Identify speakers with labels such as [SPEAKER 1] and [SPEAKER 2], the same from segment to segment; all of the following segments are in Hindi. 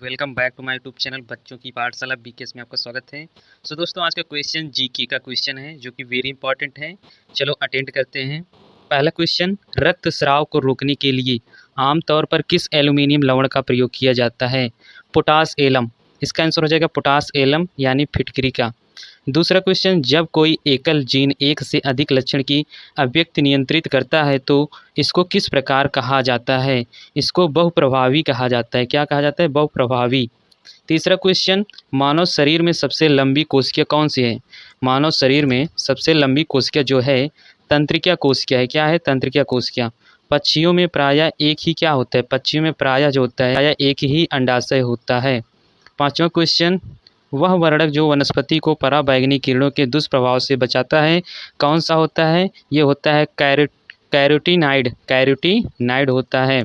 [SPEAKER 1] Welcome back to my YouTube channel बच्चों की पाठशाला बीकेएस में आपका स्वागत है। दोस्तों आज का क्वेश्चन जीके का क्वेश्चन है जो कि वेरी इंपॉर्टेंट है। चलो अटेंड करते हैं। पहला क्वेश्चन, रक्तस्राव को रोकने के लिए आमतौर पर किस एल्यूमिनियम लवण का प्रयोग किया जाता है? Potash alum. इसका आंसर हो जाएगा पोटास एलम यानी फिटकरी का। दूसरा क्वेश्चन, जब कोई एकल जीन एक से अधिक लक्षण की अभिव्यक्ति नियंत्रित करता है तो इसको किस प्रकार कहा जाता है? इसको बहुप्रभावी कहा जाता है। क्या कहा जाता है? बहुप्रभावी। तीसरा क्वेश्चन, मानव शरीर में सबसे लंबी कोशिका कौन सी है? मानव शरीर में सबसे लंबी कोशिका जो है तंत्रिका कोशिका है। क्या है? तंत्रिका कोशिका। पक्षियों में प्रायः एक ही क्या होता है? पक्षियों में प्रायः जो होता है प्रायः एक ही अंडाशय होता है। पांचवा क्वेश्चन, वह वर्णक जो वनस्पति को पराबैंगनी किरणों के दुष्प्रभाव से बचाता है कौन सा होता है? ये होता है कैरोटीनाइड। कैरोटीनाइड होता है।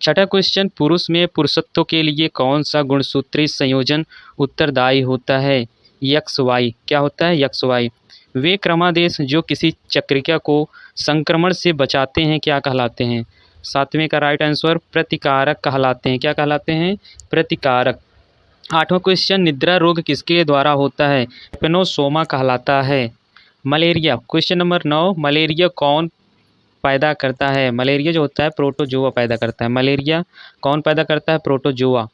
[SPEAKER 1] छठा क्वेश्चन, पुरुष में पुरुषत्व के लिए कौन सा गुणसूत्री संयोजन उत्तरदायी होता है? X Y. क्या होता है? X Y. वे क्रमादेश जो किसी चक्रिका को संक्रमण से बचाते हैं क्या कहलाते हैं? सातवें का राइट आंसर प्रतिकारक कहलाते हैं। क्या कहलाते हैं? प्रतिकारक। आठवां क्वेश्चन, निद्रा रोग किसके द्वारा होता है? ट्रिपेनोसोमा कहलाता है। मलेरिया, क्वेश्चन नंबर 9, मलेरिया कौन पैदा करता है? मलेरिया जो होता है प्रोटोजोआ पैदा करता है। मलेरिया कौन पैदा करता है? प्रोटोजोआ।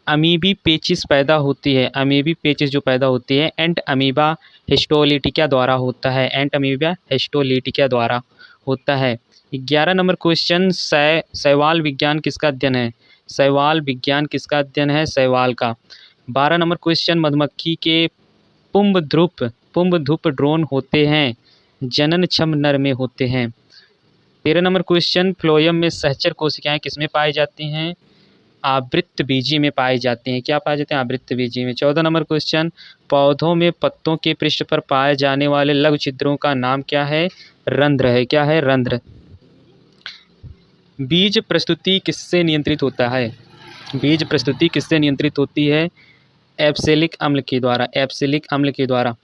[SPEAKER 1] अमीबी पेचिस पैदा होती है। अमीबी पेचिस जो पैदा होती है एंट अमीबा हिस्टोलिटिका द्वारा होता है। एंट अमीबा हिस्टोलिटिका द्वारा होता है। 11 नंबर क्वेश्चन, शैवाल विज्ञान किसका अध्ययन है? शैवाल विज्ञान किसका अध्ययन है? शैवाल का। 12 नंबर क्वेश्चन, मधुमक्खी के पुंबधुप ड्रोन होते हैं, जननक्षम नर में होते हैं। 13 नंबर क्वेश्चन, फ्लोएम में सहचर कोशिकाएं किसमें पाई जाती हैं? आवृतबीजी में पाई जाती हैं। क्या पाए जाते हैं? आवृतबीजी में। 14 नंबर क्वेश्चन, पौधों में पत्तों के पृष्ठ पर पाए जाने वाले लघु छिद्रों का नाम क्या है? रंध्र है। क्या है? रंध्र। बीज प्रस्तुति किससे नियंत्रित होता है? बीज प्रस्तुति किससे नियंत्रित होती है? एब्सिलिक अम्ल के द्वारा। एब्सिलिक अम्ल के द्वारा।